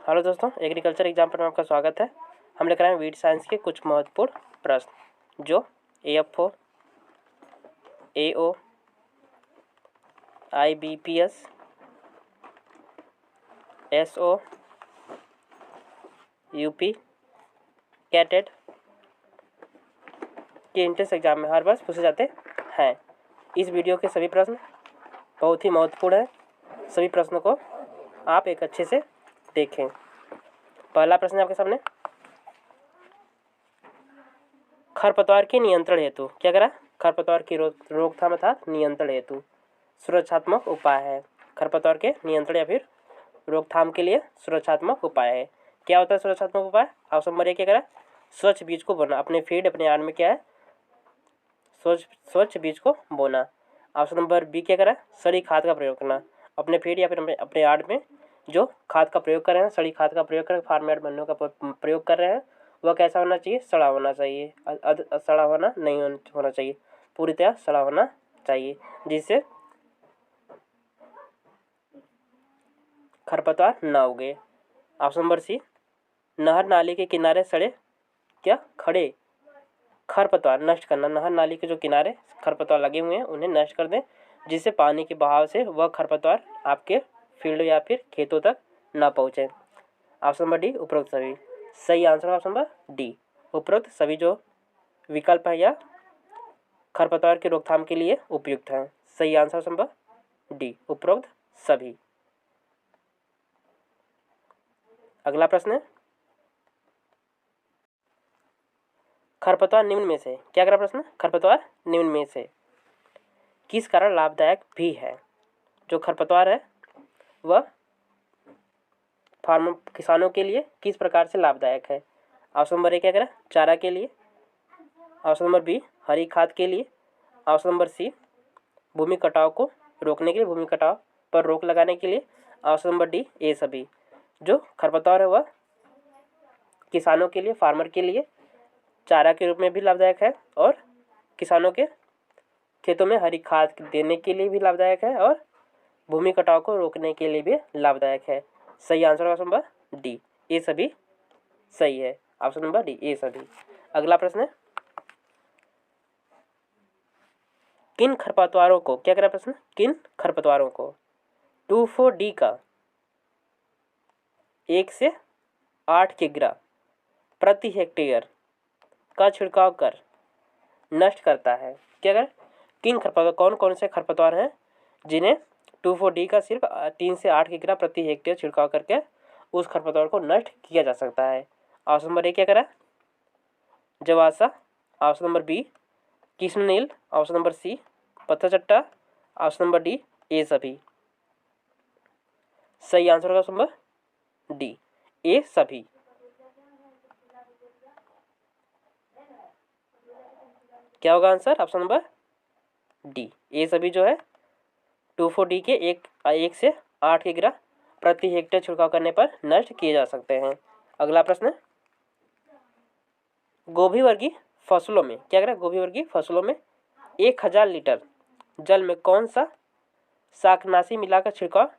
Hello दोस्तों, agriculture exam पर आपका स्वागत है। हम लेकर आए हैं वीट साइंस के कुछ महत्वपूर्ण प्रश्न जो AFO, AO, IBPS, SO, UP, CATET के एंट्रेंस एग्जाम में हर वर्ष पूछे जाते हैं। इस वीडियो के सभी प्रश्न बहुत ही महत्वपूर्ण हैं। सभी प्रश्नों को आप एक अच्छे से देखें। पहला प्रश्न है आपके सामने, खरपतवार के नियंत्रण हेतु क्या करा? खरपतवार की रोकथाम अर्थात नियंत्रण हेतु सुरक्षात्मक उपाय है। खरपतवार के नियंत्रण या फिर रोकथाम के लिए सुरक्षात्मक उपाय है। क्या होता है सुरक्षात्मक उपाय? ऑप्शन नंबर ए क्या करा? स्वच्छ बीज को बोना। अपने फीड अपने आड़ में क्या है? स्वच्छ बीज को बोना। ऑप्शन नंबर बी क्या करा? सड़ी खाद का प्रयोग करना। अपने फीड या फिर अपने आड़ में जो खाद का प्रयोग कर रहे हैं, सड़ी खाद का प्रयोग कर फार्म यार्ड मैन्योर का प्रयोग कर रहे हैं, वह कैसा होना चाहिए? सड़ा होना चाहिए। सड़ा होना नहीं होना चाहिए, पूरी तरह सड़ा होना चाहिए, जिससे खरपतवार ना उगे। ऑप्शन नंबर सी, नहर नाली के किनारे सड़े क्या खड़े खरपतवार नष्ट करना। नहर नाली के जो किनारे खरपतवार लगे हुए हैं उन्हें नष्ट कर दें, जिससे पानी के बहाव से वह खरपतवार आपके फील्ड या फिर खेतों तक ना पहुँचे। ऑप्शन नंबर डी, उपरोक्त सभी। सही आंसर ऑप्शन नंबर डी, उपरोक्त सभी जो विकल्प है या खरपतवार की रोकथाम के लिए उपयुक्त है। सही आंसर ऑप्शन नंबर डी, उपरोक्त सभी। अगला प्रश्न है, खरपतवार निम्न में से क्या करा? प्रश्न, खरपतवार निम्न में से किस कारण लाभदायक भी है? जो खरपतवार है वह किसानों के लिए किस प्रकार से लाभदायक है? ऑप्शन नंबर ए क्या करा? चारा के लिए। ऑप्शन नंबर बी, हरी खाद के लिए। ऑप्शन नंबर सी, भूमि कटाव को रोकने के लिए, भूमि कटाव पर रोक लगाने के लिए। ऑप्शन नंबर डी, ए सभी। जो खरपतवार है वह किसानों के लिए, फार्मर के लिए चारा के रूप में भी लाभदायक है और किसानों के खेतों में हरी खाद देने के लिए भी लाभदायक है और भूमि कटाव को रोकने के लिए भी लाभदायक है। सही आंसर ऑप्शन नंबर डी, ये सभी सही है। ऑप्शन नंबर डी, ये सभी। अगला प्रश्न है, किन खरपतवारों को क्या करा? प्रश्न, किन खरपतवारों को 2,4-D का 1 से 8 किग्रा प्रति हेक्टेयर का छिड़काव कर नष्ट करता है? क्या करें? किन खरपतवार, कौन कौन से खरपतवार हैं जिन्हें 2,4-D का सिर्फ 3 से 8 किग्रा प्रति हेक्टेयर छिड़काव करके उस खरपतवार को नष्ट किया जा सकता है? ऑप्शन नंबर ए क्या करा? जवासा। ऑप्शन नंबर बी, कृष्णनील। ऑप्शन नंबर सी, पत्थर चट्टा। ऑप्शन नंबर डी, ए सभी। सही आंसर होगा ऑप्शन नंबर डी, ए सभी। क्या होगा आंसर? ऑप्शन नंबर डी, ए सभी जो है 2,4-D के 1 से 8 किग्रा प्रति हेक्टेयर छिड़काव करने पर नष्ट किए जा सकते हैं। अगला प्रश्न, गोभी वर्गीय फसलों में क्या करें? गोभी वर्गीय फसलों में 1000 लीटर जल में कौन सा शाकनाशी मिलाकर छिड़काव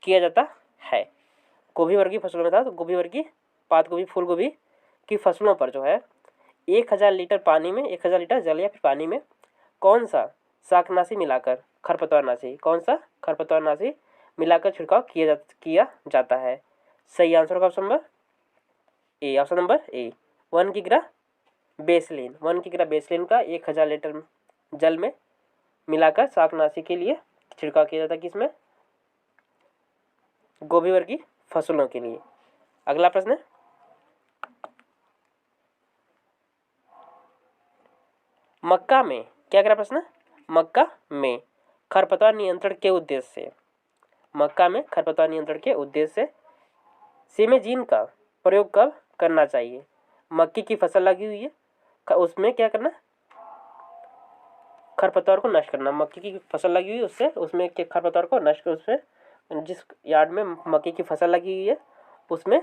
किया जाता है? गोभी वर्गीय फसलों में था तो गोभी वर्गीय, पात गोभी, फूल गोभी की फसलों पर जो है 1000 लीटर पानी में, 1000 लीटर जल या फिर पानी में कौन सा शाकनाशी मिलाकर, खरपतवारनाशी, कौन सा खरपतवारनाशी मिलाकर छिड़काव किया जाता है? सही आंसर होगा option number A, option number ए, 1 किग्रा बेसलिन। 1 किग्रा बेसलिन का 1000 लीटर जल में मिलाकर शाकनाशी के लिए छिड़काव किया जाता है। किसमें? गोभी वर्गीय फसलों के लिए। अगला प्रश्न है, मक्का में क्या करा? प्रश्न, मक्का में खरपतवार नियंत्रण के उद्देश्य से, मक्का में खरपतवार नियंत्रण के उद्देश्य से सिमेजीन का प्रयोग कब करना चाहिए? मक्की की फसल लगी हुई है, उसमें क्या करना? खरपतवार को नष्ट करना। मक्की की फसल लगी हुई है, उससे उसमें के खरपतवार को नष्ट कर, उसमें जिस यार्ड में मक्की की फसल लगी हुई है उसमें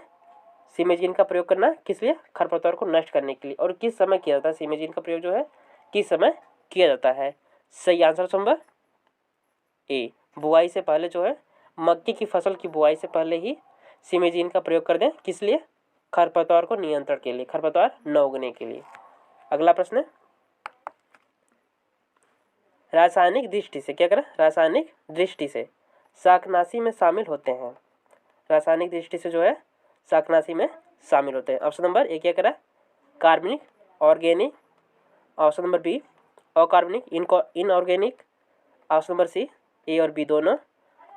सिमेजीन का प्रयोग करना। किस लिए? खरपतवार को नष्ट करने के लिए। और किस समय किया जाता है सिमेजीन का प्रयोग जो है, किस समय किया जाता है? सही आंसर नंबर ए, बुआई से पहले जो है, मक्की की फसल की बुआई से पहले ही सिमेजीन का प्रयोग कर दें, किस लिए? खरपतवार को नियंत्रण के लिए, खरपतवार न उगने के लिए। अगला प्रश्न है, रासायनिक दृष्टि से क्या करें? रासायनिक दृष्टि से शाकनाशी में शामिल होते हैं। रासायनिक दृष्टि से जो है शाकनाशी में शामिल होते हैं। ऑप्शन नंबर ए क्या करा? कार्बनिक, ऑर्गेनिक। ऑप्शन नंबर बी अकार्बनिक, इनऑर्गेनिक। ऑप्शन नंबर सी ए और बी दोनों।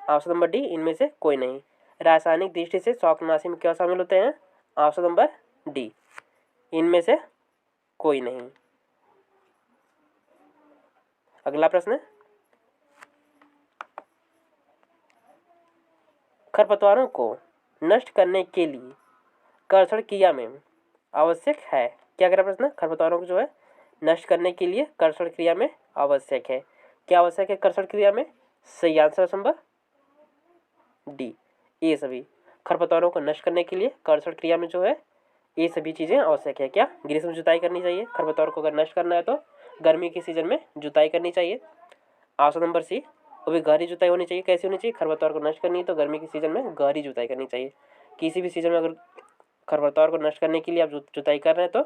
ऑप्शन नंबर डी इनमें से कोई नहीं। रासायनिक दृष्टि से शाकनाशी में क्या शामिल होते हैं? ऑप्शन नंबर डी इनमें से कोई नहीं। अगला प्रश्न है, खरपतवारों को नष्ट करने के लिए कर्षण क्रिया में आवश्यक है। क्या करा प्रश्न? खरपतवारों को जो है नष्ट करने के लिए कर्षण क्रिया में आवश्यक है। क्या आवश्यक है कर्षण क्रिया में? सही आंसर संभव डी ये सभी। खरपतवारों को नष्ट करने के लिए कर्षण क्रिया में जो है ये सभी चीज़ें आवश्यक है। क्या? ग्रीष्म में जुताई करनी चाहिए। खरपतवार को अगर नष्ट करना है तो गर्मी के सीजन में जुताई करनी चाहिए। ऑप्शन नंबर सी वो भी गहरी जुताई होनी चाहिए। कैसी होनी चाहिए? खरपतवार को नष्ट करनी है तो गर्मी के सीजन में गहरी जुताई करनी चाहिए। किसी भी सीजन में अगर खरपतवार को नष्ट करने के लिए आप जुताई कर रहे हैं तो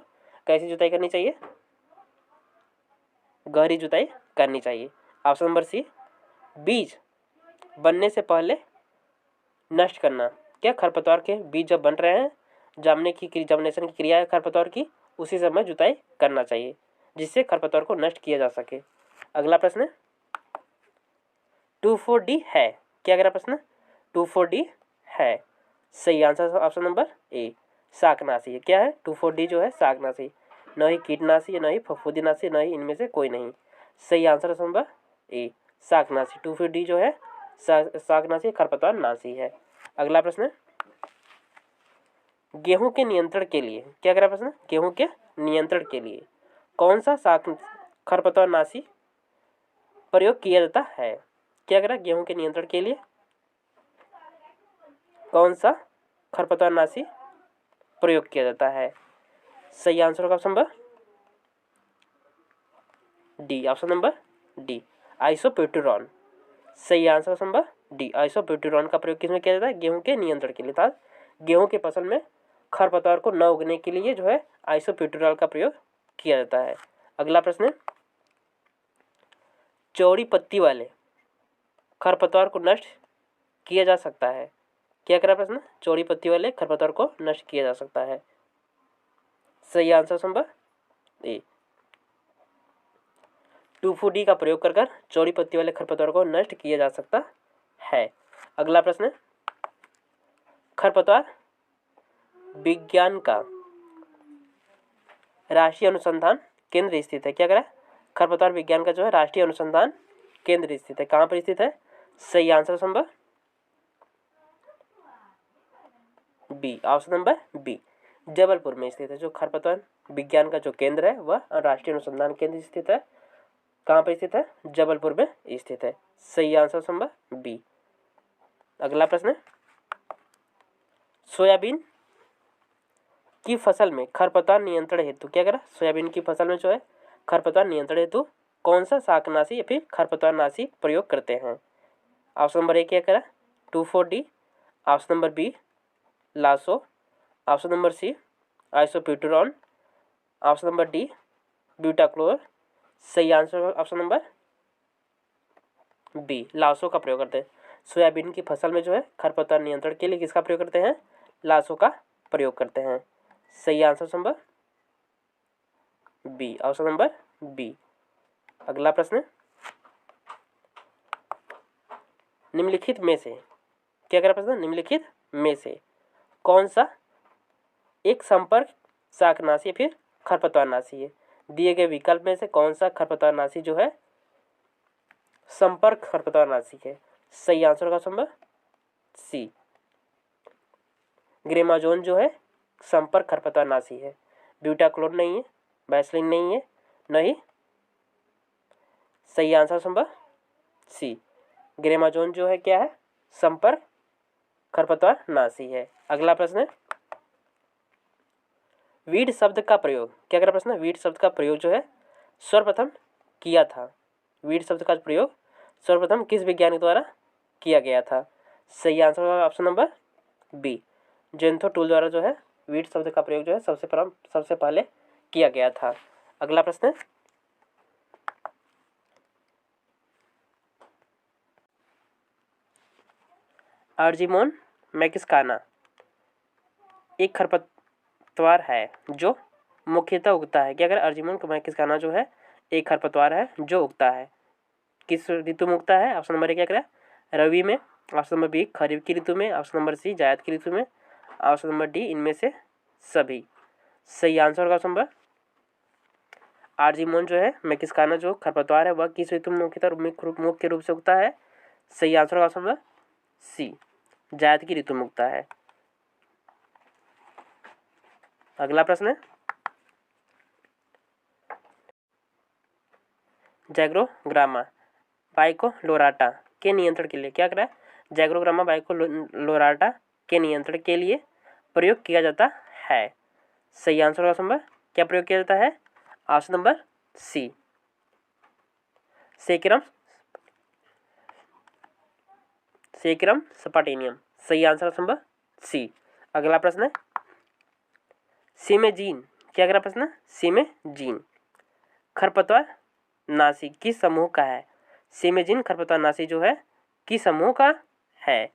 कैसी जुताई करनी चाहिए? गहरी जुताई करनी चाहिए। ऑप्शन नंबर सी बीज बनने से पहले नष्ट करना। क्या? खरपतवार के बीज जब बन रहे हैं, जर्मिनेशन की क्रिया है खरपतवार की, उसी समय जुताई करना चाहिए जिससे खरपतवार को नष्ट किया जा सके। अगला प्रश्न 2,4-D है। क्या अगला प्रश्न? 2,4-D है। सही आंसर ऑप्शन नंबर ए शाकनाशी है। क्या है? 2,4-D जो है शाकनाशी, न ही कीटनाशी, न ही फफूंदीनाशी, न ही इनमें से कोई नहीं। सही आंसर ऑप्शन नंबर ए शाकनाशी। 2,4-D जो है शाकनाशी, खरपतवार नाशी है। अगला प्रश्न गेहूं के नियंत्रण के लिए। क्या करा प्रश्न? गेहूं के नियंत्रण के लिए कौन सा खरपतवार नाशी प्रयोग किया जाता है? क्या करा? गेहूं के नियंत्रण के लिए कौन सा खरपतवार नाशी प्रयोग किया जाता है? सही आंसर होगा option number D. Option number D isoproturon. सही answer option number D isoproturon का प्रयोग किसमें किया जाता है? गेहूं के नियंत्रण के लिए। था गेहूं के फसल में खरपतवार को न उगने के लिए जो है आइसोप्यूटेरॉल का प्रयोग किया जाता है। अगला प्रश्न चौड़ी पत्ती वाले खरपतवार को नष्ट किया जा सकता है। क्या करा प्रश्न? चौड़ी पत्ती वाले खरपतवार को नष्ट किया जा सकता है। सही आंसर संभव ए 2,4-D का प्रयोग कर चौड़ी पत्ती वाले खरपतवार को नष्ट किया जा सकता है। अगला प्रश्न खरपतवार विज्ञान का राष्ट्रीय अनुसंधान केंद्र स्थित है। क्या करा? खरपतवार विज्ञान का जो है राष्ट्रीय अनुसंधान केंद्र स्थित है। कहाँ पर स्थित है? सही आंसर संभव B. Option number B Jabalpur में स्थित है। जो खरपतवार विज्ञान का जो केंद्र है वह राष्ट्रीय अनुसंधान केंद्र स्थित है। कहाँ पर स्थित है? जबलपुर में स्थित है। सही आंसर संभव बी। अगला प्रश्न सोयाबीन की फसल में खरपतवार नियंत्रण हेतु क्या करा? सोयाबीन की फसल में जो है खरपतवार नियंत्रण हेतु कौन सा शाकनाशी या फिर खरपतवार नाशी प्रयोग करते हैं? ऑप्शन नंबर ए क्या करा? 2,4-D। Option number B Lasso. Option number C isoproturon. Option number D butachlor. सही answer option number B Lasso का प्रयोग करते हैं। सोयाबीन की फसल में जो है खरपतवार नियंत्रण के लिए किसका प्रयोग करते हैं? लासो का प्रयोग करते हैं। सही answer number B. Option number B. अगला प्रश्न निम्नलिखित में से क्या करा प्रश्न? निम्नलिखित में से कौन सा एक संपर्क शाकनाशी फिर खरपतवारनाशी है? दिए गए विकल्प में से कौन सा खरपतवारनाशी जो है संपर्क खरपतवारनाशी है? सही आंसर का संभव सी ग्रेमाजोन जो है संपर्क खरपतवारनाशी है। ब्यूटाक्लोर नहीं है, वैसलीन नहीं है, नहीं। सही आंसर संभव सी ग्रेमाजोन जो है क्या है? संपर्क खरपतवारनाशी है। अगला प्रश्न है वीड शब्द का प्रयोग। क्या करा प्रश्न? वीड शब्द का प्रयोग जो है सर्वप्रथम किया था। वीड शब्द का प्रयोग सर्वप्रथम किस वैज्ञानिक द्वारा किया गया था? सही आंसर ऑप्शन नंबर बी, जेंथो टूल द्वारा जो है वीट शब्द का प्रयोग जो है सबसे पहले किया गया था। अगला प्रश्न, अर्जिमोन मैक्सिकाना एक खरपतवार है जो मुख्यतः उगता है। क्या करें, अर्जिमोन मैक्सिकाना जो है एक खरपतवार है जो उगता है। किस ऋतु में उगता है? ऑप्शन नंबर ए क्या करें, रबी में। ऑप्शन नंबर बी, खरीफ की ऋतु में। ऑप्शन नंबर सी, जायद की ऋतु में। ऑप्शन नंबर डी, इनमें से सभी। सही आंसर होगा ऑप्शन नंबर, आर्जिमोन जो है मैक्सिकाना जो खरपतवार है वह किस ऋतु में मुख्य रूप से उगता है? सही आंसर होगा ऑप्शन नंबर सी, जायद की ऋतु में उगता है। अगला प्रश्न है, जैग्रोग्रामा बाइकोलोराटा के नियंत्रण के लिए क्या करा है? जैग्रोग्रामा बाइकोलोराटा के नियंत्रण के लिए प्रयोग किया जाता है। सही आंसर होगा ऑप्शन नंबर, क्या प्रयोग किया जाता है? Option number C, Saccharum spontaneum. सही आंसर ऑप्शन नंबर सी। अगला प्रश्न है, सिमेजीन क्या करा प्रश्न? सिमेजीन खरपतवार नाशी किस समूह का है? सिमेजीन खरपतवार नाशी जो है किस समूह का है?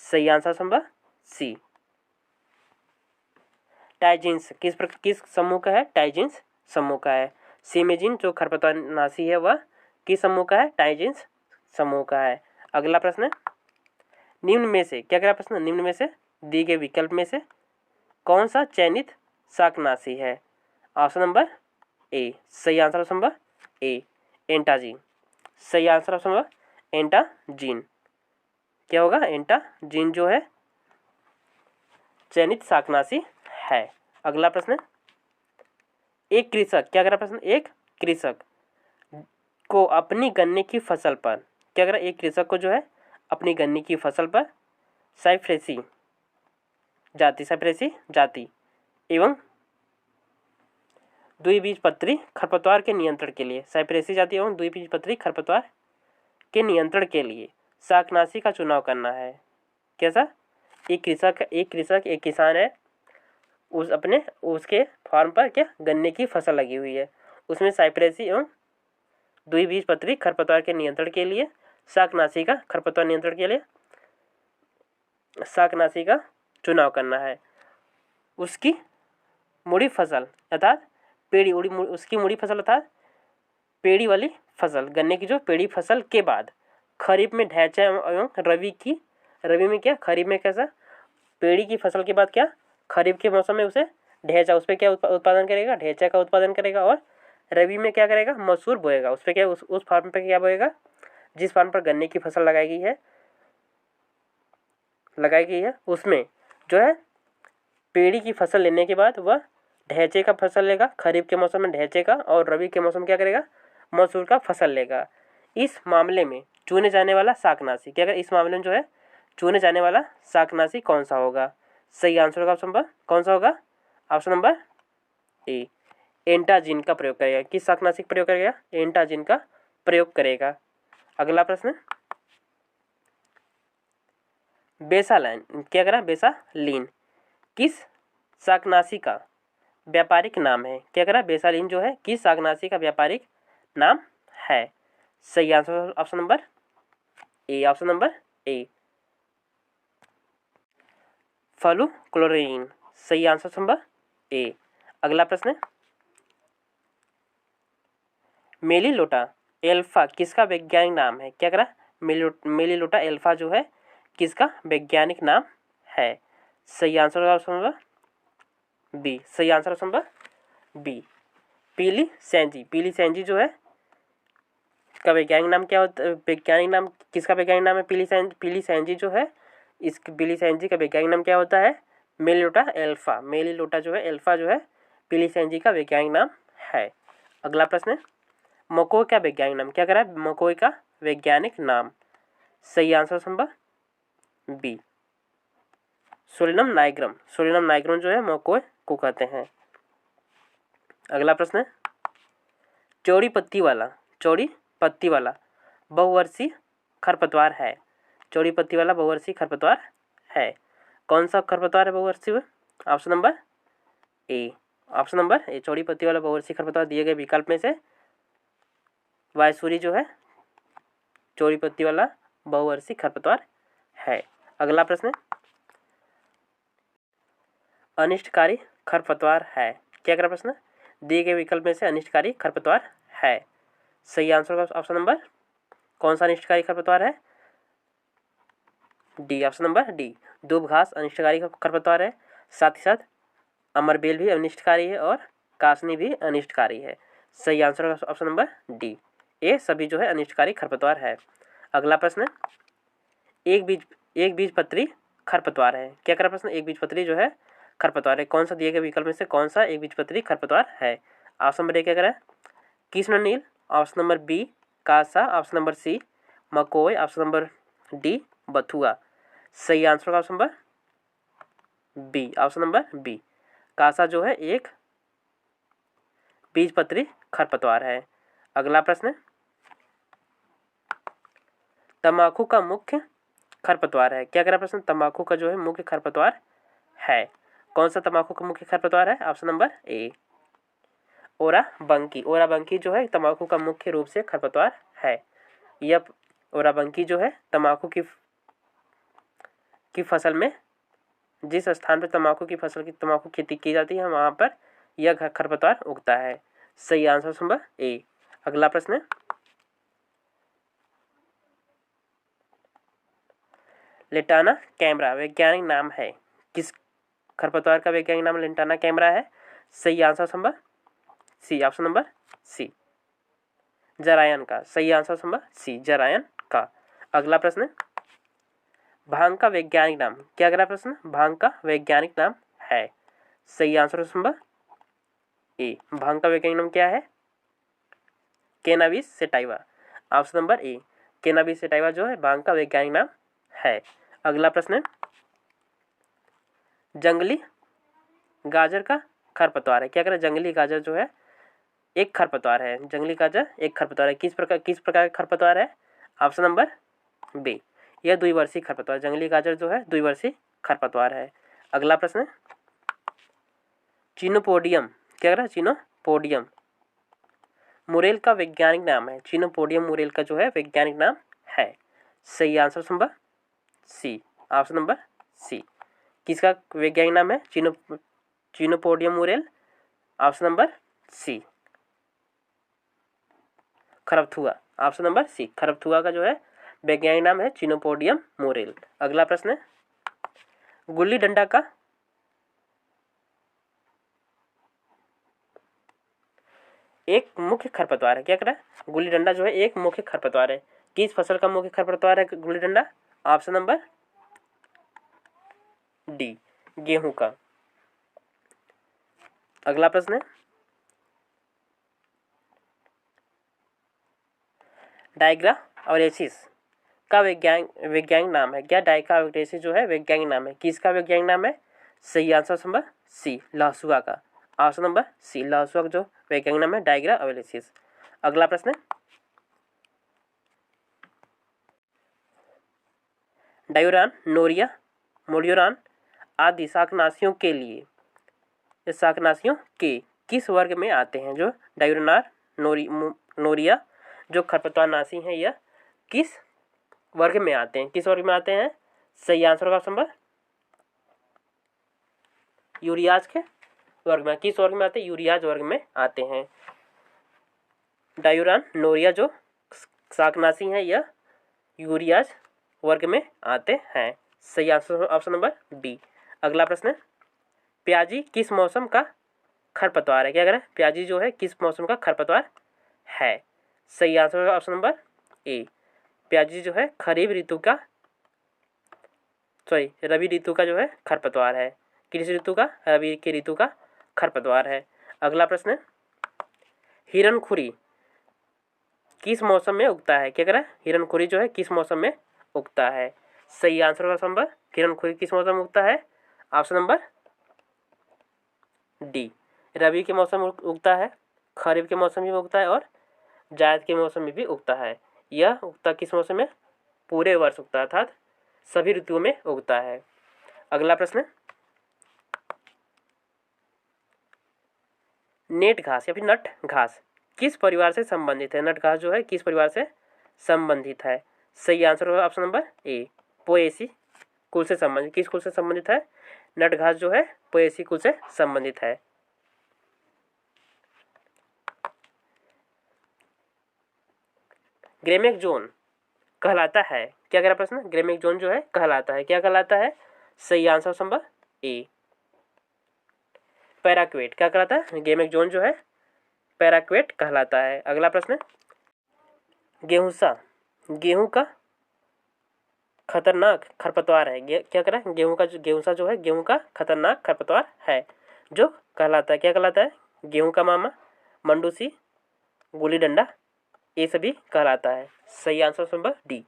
सही आंसर नंबर सी, टाइजिन्स किस समूह का है? टाइजिन्स समूह का है। सिमेजीन जो खरपतवार नाशी है वह किस समूह का है? टाइजिन्स समूह का है। अगला प्रश्न, निम्न में से क्या करा प्रश्न? निम्न में से दिए गए विकल्प में से कौन सा चयनित शाकनाशी है? ऑप्शन नंबर ए। सही आंसर ऑप्शन नंबर ए, एंटाजीन। सही आंसर ऑप्शन नंबर एंटाजीन। क्या होगा? एंटाजीन जो है चयनित शाकनाशी है। अगला प्रश्न, एक कृषक क्या करा प्रश्न? एक कृषक को अपनी गन्ने की फसल पर क्या करा? एक कृषक को जो है अपनी गन्ने की फसल पर साइप्रेसी जाति एवं द्विबीजपत्री खरपतवार के नियंत्रण के लिए, साइप्रेसी जाति एवं द्विबीजपत्री खरपतवार के नियंत्रण के लिए शाकनाशी का चुनाव करना है। कैसा? एक किसान है, उसके फार्म पर क्या गन्ने की फसल लगी हुई है, उसमें साइप्रेसी एवं द्विबीजपत्री खरपतवार के नियंत्रण के लिए शाकनाशी का खरपतवार नियंत्रण के लिए शाकनाशी का चुनाव करना है। उसकी मुड़ी फसल अर्थात उसकी मुड़ी फसल अर्थात पेड़ी वाली फसल, गन्ने की जो पेड़ी फसल के बाद खरीफ में ढैंचा एवं रबी में क्या, खरीफ में कैसा पेड़ी की फसल के बाद क्या खरीफ के मौसम में उसे ढैंचा, उस पर क्या उत्पादन करेगा? ढैंचा का उत्पादन करेगा। और रबी में क्या करेगा? मसूर बोएगा। उस पर क्या उस फार्म पर क्या बोएगा? जिस फार्म पर गन्ने की फसल लगाई गई है उसमें जो है पेड़ी की फसल लेने के बाद वह ढैंचे का फसल लेगा। खरीफ के मौसम में ढैंचे का और रबी के मौसम क्या करेगा? मसूर का फसल लेगा। इस मामले में चुने जाने वाला शाकनाशी क्या करेगा? इस मामले में जो है चुने जाने वाला शाकनाशी कौन सा होगा? सही आंसर होगा ऑप्शन नंबर कौन सा होगा? ऑप्शन नंबर ए, एंटाजीन का प्रयोग करेगा। किस शाकनाशी का प्रयोग करेगा? एंटाजीन का प्रयोग करेगा। अगला प्रश्न, बेसालाइन क्या करा? बेसालीन किस शाकनाशी का व्यापारिक नाम है? क्या करा? बेसालीन जो है किस शाकनाशी का व्यापारिक नाम है? सही answer option number A, option number A, fluchloralin. सही आंसर नंबर ए। अगला प्रश्न, मेलिलोटा एल्फा किसका वैज्ञानिक नाम है? क्या करा? मेलिलोटा एल्फा जो है किसका वैज्ञानिक नाम है? सही आंसर होगा ऑप्शन नंबर बी। सही आंसर ऑप्शन नंबर बी, पीली सैंजी जो है का वैज्ञानिक नाम क्या होता है? वैज्ञानिक नाम किसका वैज्ञानिक नाम है? पीली सैंजी जो है, इस पीली सैंजी का वैज्ञानिक नाम क्या होता है? मेलिलोटा एल्फा। मेलिलोटा जो है एल्फा जो है पीली सैंजी का वैज्ञानिक नाम है। अगला प्रश्न, मकोई का वैज्ञानिक नाम क्या करा? मकोई का वैज्ञानिक नाम। सही आंसर नंबर बी, सोलिनम नाइग्रम जो है मकोई को कहते हैं। अगला प्रश्न है, चौड़ी पत्ती वाला बहुवर्षीय खरपतवार है। चौड़ी पत्ती वाला बहुवर्षीय खरपतवार है। कौन सा खरपतवार है बहुवर्षीय? Option number A. Option number ए, चौड़ी पत्ती वाला बहुवर्षीय खरपतवार दिए गए विकल्प में से वायसूरी जो है चौड़ी पत्ती वाला बहुवर्षीय खरपतवार है। अगला प्रश्न, अनिष्टकारी खरपतवार है। क्या करा प्रश्न? दिए गए विकल्प में से अनिष्टकारी खरपतवार है। सही आंसर होगा ऑप्शन नंबर, कौन सा अनिष्टकारी खरपतवार है? डी, ऑप्शन नंबर डी, दूब घास अनिष्टकारी खरपतवार है। साथ ही साथ अमरबेल भी अनिष्टकारी है और कासनी भी अनिष्टकारी है। सही आंसर होगा ऑप्शन नंबर डी, ये सभी जो है अनिष्टकारी खरपतवार है। अगला प्रश्न, एक बीजपत्री खरपतवार है। क्या करा प्रश्न? एक बीजपत्री जो है खरपतवार है। कौन सा दिए गए विकल्प में से कौन सा एक बीजपत्री खरपतवार है? ऑप्शन नंबर ए क्या करा? कृष्णनील, ऑप्शन नंबर बी कासा, ऑप्शन नंबर सी मकोय, ऑप्शन नंबर डी बथुआ। सही आंसर होगा option number B, option number B, कासा जो है एक बीजपत्री खरपतवार है। अगला प्रश्न, तंबाकू का मुख्य खरपतवार है। क्या करा प्रश्न? तंबाकू का जो है मुख्य खरपतवार है। कौन सा तंबाकू का मुख्य खरपतवार है? ऑप्शन नंबर ए, ओराबंकी। ओराबंकी जो है तंबाकू का मुख्य रूप से खरपतवार है। यह ओराबंकी जो है तंबाकू की फसल में, जिस स्थान पर तंबाकू की फसल की तंबाकू खेती की जाती है वहाँ पर यह खरपतवार उगता है। सही आंसर नंबर ए। अगला प्रश्न, लेंटाना कैमरा वैज्ञानिक नाम है। किस खरपतवार का वैज्ञानिक नाम लेंटाना कैमरा है? सही answer number C, option number C, जरायन का। सही आंसर नंबर सी, जरायन का। अगला प्रश्न, भांग का वैज्ञानिक नाम। क्या अगला प्रश्न? भांग का वैज्ञानिक नाम है। सही आंसर नंबर ए, भांग का वैज्ञानिक नाम क्या है? Cannabis sativa. ऑप्शन नंबर ए, कैनाबिस सैटिवा जो है भांग का वैज्ञानिक नाम है। अगला प्रश्न, जंगली गाजर का खरपतवार है। क्या करें? जंगली गाजर जो है एक खरपतवार है। जंगली गाजर एक खरपतवार है। किस प्रकार का खरपतवार है? ऑप्शन नंबर बी, यह द्विवर्षीय खरपतवार। जंगली गाजर जो है द्विवर्षीय खरपतवार है। अगला प्रश्न, चिनोपोडियम। क्या करें? चिनोपोडियम मुरेल का वैज्ञानिक नाम है। चिनोपोडियम मुरेल का जो है वैज्ञानिक नाम है। सही answer number C, option number C, किसका वैज्ञानिक नाम है? Chenopodium murale, option number C, खरपथुआ। ऑप्शन नंबर सी, खरपथुआ का जो है वैज्ञानिक नाम है चिनोपोडियम मुरेल। अगला प्रश्न, गुल्ली डंडा का एक मुख्य खरपतवार है। क्या करें? गुल्ली डंडा जो है एक मुख्य खरपतवार है। किस फसल का मुख्य खरपतवार है gulli danda? Option number D, गेहूं का। अगला प्रश्न, डाइग्राओरेसिस का वैज्ञानिक नाम है। क्या डाइग्राओरेसिस जो है वैज्ञानिक नाम है? किसका वैज्ञानिक नाम है? सही आंसर नंबर सी, लहसुआ का। ऑप्शन नंबर सी, लहसुआ का जो वैज्ञानिक नाम है डाइग्राओरेसिस। अगला प्रश्न, डायूरान, नोरिया, मोडियोरान आदि शाकनाशियों के लिए, इस शाकनाशियों के किस वर्ग में आते हैं? जो डायूरनार, नोरिया जो खरपतवारनाशी हैं यह किस वर्ग में आते हैं? किस वर्ग में आते हैं? सही आंसर होगा ऑप्शन नंबर यूरियाज के वर्ग में। किस वर्ग में आते हैं? यूरियाज वर्ग में आते हैं। डायूरान, नोरिया जो शाकनाशी हैं यह यूरियाज वर्ग में आते हैं। सही आंसर ऑप्शन नंबर बी। अगला प्रश्न, प्याजी किस मौसम का खरपतवार है? क्या करें? प्याजी जो है किस मौसम का खरपतवार है? सही आंसर होगा ऑप्शन नंबर ए, प्याजी जो है खरीफ ऋतु का, रबी ऋतु का जो है खरपतवार है। किस ऋतु का? रबी के ऋतु का खरपतवार है। अगला प्रश्न, हिरणखुरी किस मौसम में उगता है? क्या करें? हिरणखुरी जो है किस मौसम में उगता है? सही आंसर होगा ऑप्शन नंबर, हिरणखुरी किस मौसम में उगता है? ऑप्शन नंबर डी, रबी के मौसम में उगता है, खरीफ के मौसम में उगता है और जायद के मौसम में भी उगता है। यह उगता किस मौसम में? पूरे वर्ष उगता है, अर्थात सभी ऋतुओं में उगता है। अगला प्रश्न, नेट घास या फिर नट घास किस परिवार से संबंधित है? नट घास जो है किस परिवार से संबंधित है? सही आंसर होगा ऑप्शन नंबर ए, पोएसी कुल से संबंधित। किस कुल से संबंधित है? नट घास जो है पोएसी कुल से संबंधित है। ग्रेमेक जोन कहलाता है, क्या कह रहा प्रश्न? ग्रेमेक जोन जो है कहलाता है, क्या कहलाता है? सही आंसर ऑप्शन नंबर ए, पैराक्वेट। क्या कहलाता है? ग्रेमेक जोन जो है पैराक्वेट कहलाता है। अगला प्रश्न, गेहूंसा गेहूं का खतरनाक खरपतवार है। क्या कह रहा है? गेहूं का जो गेहूंसा जो है गेहूं का खतरनाक खरपतवार है, जो कहलाता है, क्या कहलाता है? गेहूं का मामा, मंडूसी, गुली डंडा, ये सभी कहलाता है। सही आंसर नंबर डी।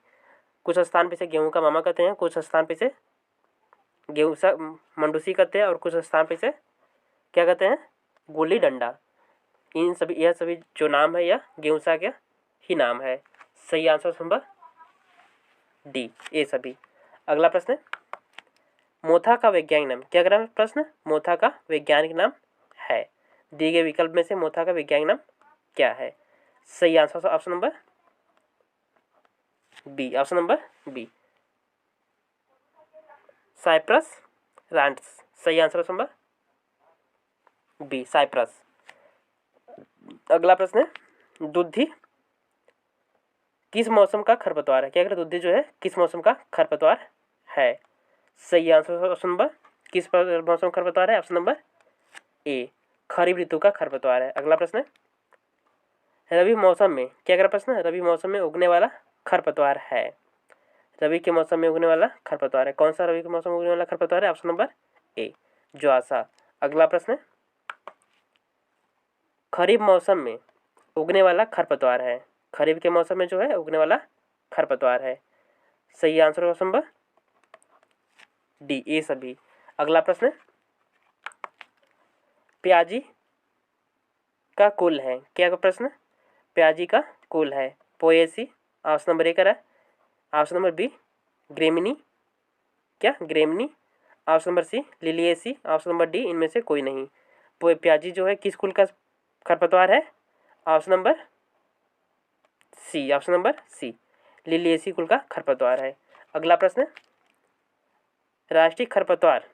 कुछ स्थान पे से गेहूं का मामा कहते हैं, कुछ स्थान पे से गेहूंसा मंडूसी कहते हैं और कुछ स्थान पे से क्या कहते हैं? गुली डंडा। इन सभी यह सभी जो नाम है यह गेहूंसा का ही नाम है। सही आंसर नंबर डी, ये सभी। अगला प्रश्न, मोथा का वैज्ञानिक नाम। क्या कह प्रश्न? मोथा का वैज्ञानिक नाम है। दिए गए विकल्प में से मोथा का वैज्ञानिक नाम क्या है? सही answer option number B, option number B, Cyprus रांट्स। सही answer option number B, Cyprus. अगला प्रश्न, दुधी किस मौसम का खरपतवार है? क्या कहते हैं? दुधी जो है किस मौसम का खरपतवार है? सही आंसर ऑप्शन नंबर, किस मौसम का खरपतवार है? ऑप्शन नंबर ए, खरीफ ऋतु का खरपतवार है। अगला प्रश्न, रबी मौसम में, क्या कह प्रश्न? रबी मौसम में उगने वाला खरपतवार है। रबी के मौसम में उगने वाला खरपतवार है, कौन सा रबी के मौसम में उगने वाला खरपतवार है? ऑप्शन नंबर ए, ज्वासा। अगला प्रश्न, खरीफ मौसम में उगने वाला खरपतवार है। खरीफ के मौसम में जो है उगने वाला खरपतवार है। सही आंसर ऑप्शन नंबर डी, ये सभी। अगला प्रश्न, प्याजी का कुल है। क्या का प्रश्न? प्याजी का कुल है। पोएसी ऑप्शन नंबर ए करा है। ऑप्शन नंबर बी, ग्रेमिनी, क्या gramineae. Option number C, liliaceae. Option number D, इनमें से कोई नहीं। प्याजी जो है किस कुल का खरपतवार है? Option number C, option number C, liliaceae कुल का खरपतवार है। अगला प्रश्न, राष्ट्रीय खरपतवार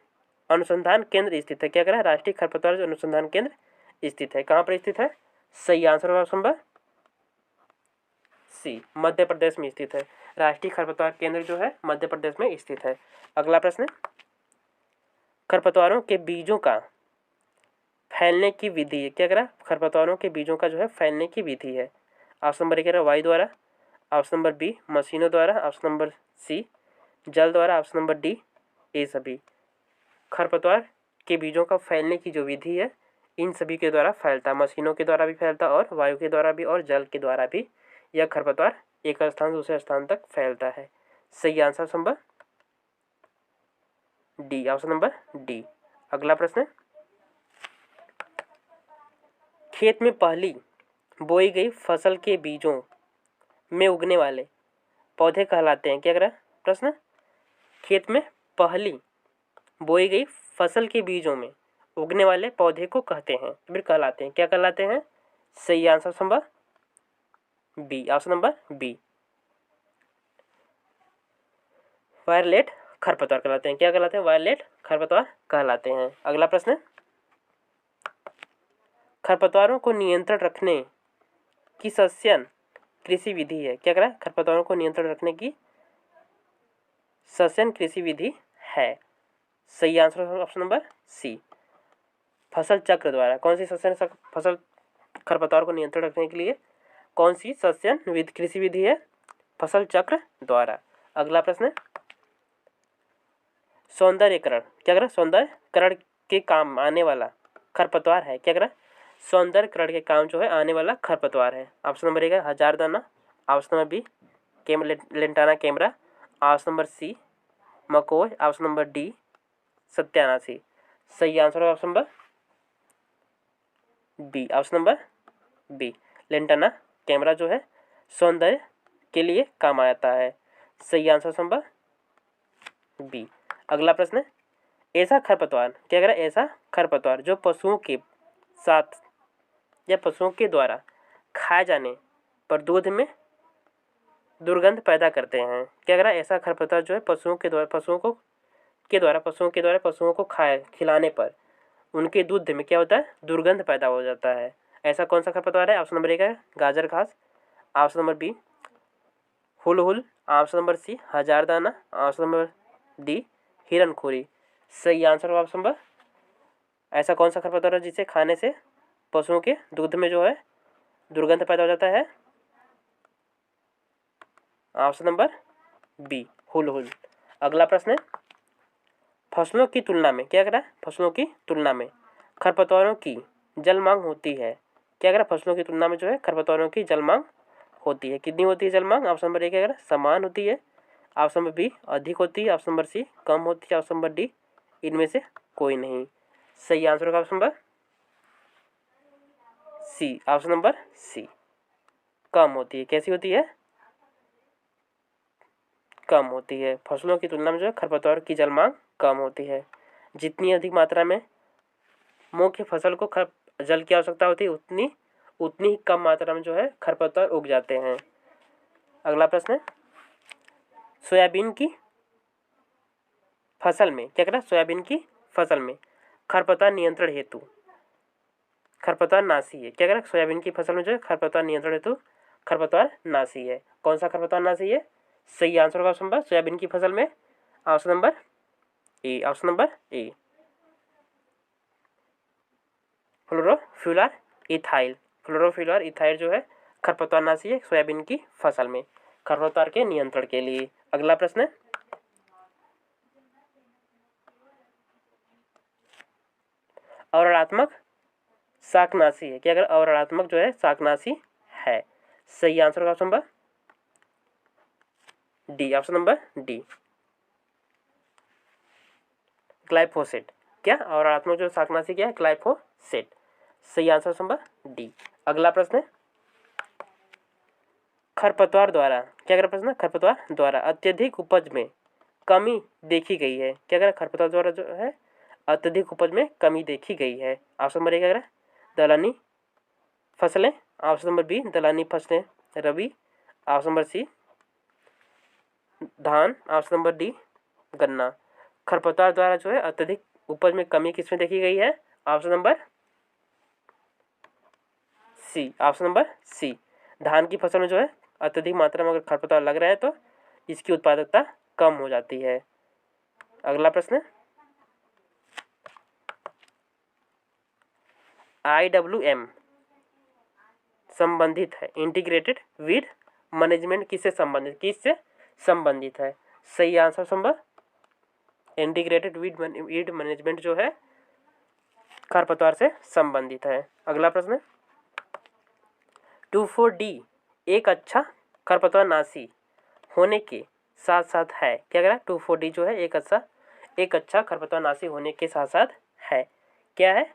अनुसंधान केंद्र स्थित है। क्या कह रहा है? राष्ट्रीय खरपतवार अनुसंधान केंद्र स्थित है, कहाँ पर स्थित है? सही आंसर ऑप्शन नंबर सी, मध्य प्रदेश में स्थित है। राष्ट्रीय खरपतवार केंद्र जो है मध्य प्रदेश में स्थित है। अगला प्रश्न, खरपतवारों के बीजों का फैलने की विधि है। क्या कह रहा है? खरपतवारों के बीजों का जो है फैलने की विधि है। ऑप्शन नंबर ए कह रहा है वायु द्वारा, ऑप्शन नंबर बी मशीनों द्वारा, ऑप्शन नंबर सी जल द्वारा, ऑप्शन नंबर डी ये सभी। खरपतवार के बीजों का फैलने की जो विधि है इन सभी के द्वारा फैलता, मशीनों के द्वारा भी फैलता और वायु के द्वारा भी और जल के द्वारा भी यह खरपतवार एक स्थान से दूसरे स्थान तक फैलता है। सही answer number D, option number D. अगला प्रश्न, खेत में पहली बोई गई फसल के बीजों में उगने वाले पौधे कहलाते हैं। क्या कह रहा है प्रश्न? खेत में पहली बोई गई फसल के बीजों में उगने वाले पौधे को कहते हैं, फिर कहलाते हैं, क्या कहलाते हैं? सही answer number B, option number B, वायरलेट खरपतवार कहलाते हैं। क्या कहलाते हैं? वायरलेट खरपतवार कहलाते हैं। अगला प्रश्न, खरपतवारों को नियंत्रण रखने की सस्यन कृषि विधि है। क्या कह रहा है? खरपतवारों को नियंत्रण रखने की सस्यन कृषि विधि है। सही आंसर ऑप्शन नंबर सी, फसल चक्र द्वारा। कौन सी सस्यन फसल खरपतवार को नियंत्रण रखने के लिए कौन सी सस्यन कृषि विधि है? फसल चक्र द्वारा। अगला प्रश्न, सौंदर्यकरण। क्या कह रहा है? सौंदर्यकरण के काम आने वाला खरपतवार है। क्या कह रहा है? सौंदर्यकरण के काम जो है आने वाला खरपतवार है। ऑप्शन नंबर ए है हजारदाना, option number B Lantana camara, option number C मकोय, ऑप्शन नंबर डी सत्यानाशी। सही answer option number B, option number B, Lantana camara जो है सौंदर्य के लिए काम आता है। सही आंसर नंबर बी। अगला प्रश्न, ऐसा खरपतवार, क्या कह रहा है, ऐसा खरपतवार जो पशुओं के साथ या पशुओं के द्वारा खाए जाने पर दूध में दुर्गंध पैदा करते हैं। क्या कह रहा है, ऐसा खरपतवार जो है पशुओं के द्वारा पशुओं को खाए खिलाने पर उनके दूध में क्या होता है, दुर्गंध पैदा हो जाता है। ऐसा कौन सा खरपतवार है? ऑप्शन नंबर 1 है गाजर घास, ऑप्शन नंबर बी हुल, ऑप्शन नंबर सी हजारदाना, ऑप्शन नंबर डी हिरणखुरी। सही आंसर होगा ऑप्शन नंबर, ऐसा कौन सा खरपतवार है जिसे खाने से पशुओं के दूध में जो है दुर्गंध पैदा हो जाता है? ऑप्शन नंबर बी हुल। अगला प्रश्न है, फसलों की तुलना में, क्या कह रहा है, फसलों की तुलना में खरपतवारों की जल मांग होती है। क्या कह रहा है, फसलों की तुलना में जो है खरपतवारों की जल मांग होती है। कितनी होती है जल मांग? ऑप्शन नंबर 1 क्या कह रहा है, समान होती है, ऑप्शन नंबर बी अधिक होती है, ऑप्शन नंबर सी कम होती है, ऑप्शन नंबर डी इनमें से कोई नहीं। सही आंसर होगा option number C, option number C कम होती है। कैसी होती है? कम होती है। फसलों की तुलना में जो है खरपतवार की जल मांग कम होती है। जितनी अधिक मात्रा में मुख्य फसल को जल की आवश्यकता होती है उतनी ही कम मात्रा में जो है खरपतवार उग जाते हैं। अगला प्रश्न है, सोयाबीन की फसल में, क्या कह रहा है, सोयाबीन की फसल में खरपतवार नियंत्रण हेतु खरपतवार नाशी है। क्या कह रहा है, सोयाबीन की फसल में जो है खरपतवार नियंत्रण हेतु खरपतवार नाशी है। कौन सा खरपतवार नाशी है? सही आंसर होगा ऑप्शन नंबर, सोयाबीन की फसल में option number A, option number A फ्लोरोफिलर इथाइल जो है खरपतवार नाशी है सोयाबीन की फसल में खरपतवार के नियंत्रण के लिए। अगला प्रश्न है, अवरणात्मक शाकनाशी है। क्या अगर अवरणात्मक जो है शाकनाशी है? सही आंसर होगा option number D, option number D glyphosate. क्या अवरणात्मक जो शाकनाशी क्या है? ग्लाइफोसेट। सही आंसर ऑप्शन नंबर डी। अगला प्रश्न है, खरपतवार द्वारा, क्या अगर प्रश्न, खरपतवार द्वारा अत्यधिक उपज में कमी देखी गई है। क्या अगर खरपतवार द्वारा जो है अत्यधिक उपज में कमी देखी गई है? ऑप्शन नंबर 1 क्या है, दलहनी फसलें, ऑप्शन नंबर बी दलहनी फसलें रबी, ऑप्शन नंबर सी धान, ऑप्शन नंबर डी गन्ना। खरपतवार द्वारा जो है अत्यधिक उपज में कमी किसमें देखी गई है? Option number C, option number C धान की फसल में जो है अत्यधिक मात्रा में अगर खरपतवार लग रहा है तो इसकी उत्पादकता कम हो जाती है। अगला प्रश्न, IWM संबंधित है, इंटीग्रेटेड वीड मैनेजमेंट किससे संबंधित है? सही आंसर संभव, इंटीग्रेटेड वीड मैनेजमेंट जो है खरपतवार से संबंधित है। अगला प्रश्न, 2,4-D एक अच्छा खरपतवार नाशी होने के साथ साथ है। क्या कह रहा है? 2,4-D जो है एक अच्छा खरपतवार नाशी होने के साथ साथ है। क्या है?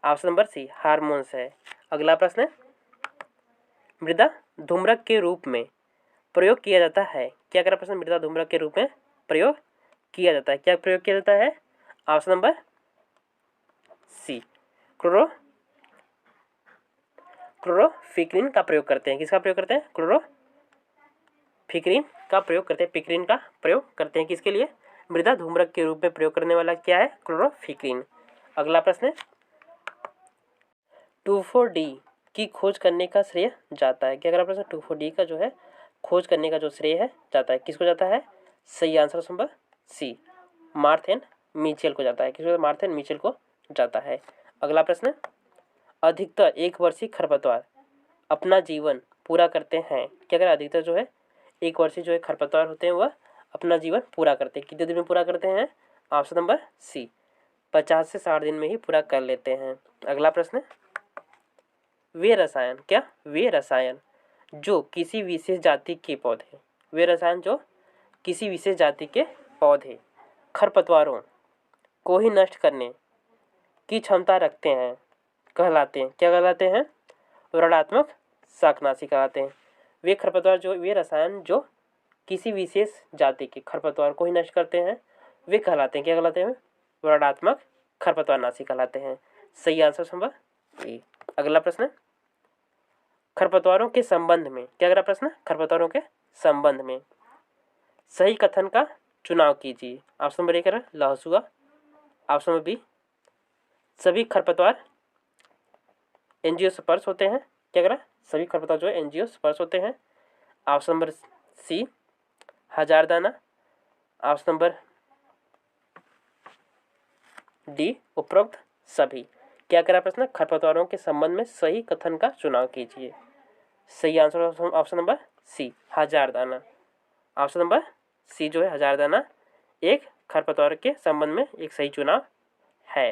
ऑप्शन नंबर सी हार्मोन्स है। अगला प्रश्न, मृदा धूम्रक के रूप में प्रयोग किया जाता है। क्या कह रहा प्रश्न, मृदा धूम्रक के रूप में प्रयोग किया जाता है। क्या प्रयोग किया जाता है? ऑप्शन नंबर सी क्लोरोफिक्रिन का प्रयोग करते हैं। किसका प्रयोग करते हैं? क्लोरोफिक्रिन का प्रयोग करते हैं। पिक्रिन का प्रयोग करते हैं किसके लिए? मृदा धूम्रक के रूप में प्रयोग करने वाला क्या है? क्लोरोफिक्रिन। अगला प्रश्न, 2,4-D की खोज करने का श्रेय जाता है। क्या कह रहा प्रश्न, 2,4-D का जो है खोज करने का जो श्रेय है जाता है किसको जाता है? सही answer number C Marth and Mitchell को जाता है। किसको? मार्थ एंड मिचेल को जाता है। अगला प्रश्न, अधिकतर एक वर्षीय खरपतवार अपना जीवन पूरा करते हैं। क्या कह रहा अधिकतर जो है एक वर्षीय जो है खरपतवार होते हैं वह अपना जीवन पूरा करते हैं। कितने दिन में पूरा करते हैं? ऑप्शन नंबर सी 50 से 60 दिन में ही पूरा कर लेते हैं। अगला प्रश्न, वे रसायन, क्या वे रसायन जो किसी विशेष जाति के पौधे, वे रसायन जो किसी विशेष जाति के पौधे खरपतवारों को ही नष्ट करने की क्षमता रखते हैं कहलाते हैं। क्या कहलाते हैं? ऋणात्मक शाकनाशी कहलाते हैं। वे खरपतवार जो, वे रसायन जो किसी विशेष जाति के खरपतवार को ही नष्ट करते हैं वे कहलाते हैं, क्या कहलाते हैं? वर्णात्मक खरपतवारनाशी कहलाते हैं। सही आंसर नंबर ए। अगला प्रश्न, खरपतवारों के संबंध में, क्या अगला प्रश्न, खरपतवारों के संबंध में सही कथन का चुनाव कीजिए। ऑप्शन नंबर 1 है लहसुआ, ऑप्शन नंबर बी सभी खरपतवार एंजियोस्पर्श होते हैं, क्या करा, सभी खरपतवार जो है एंजियोस्पर्श होते हैं। ऑप्शन नंबर सी हजारदाना, ऑप्शन नंबर डी उपरोक्त सभी। क्या करा प्रश्न, खरपतवारों के संबंध में सही कथन का चुनाव कीजिए। सही आंसर ऑप्शन नंबर सी हजारदाना। ऑप्शन नंबर सी जो है हजारदाना एक खरपतवार के संबंध में एक सही चुनाव है।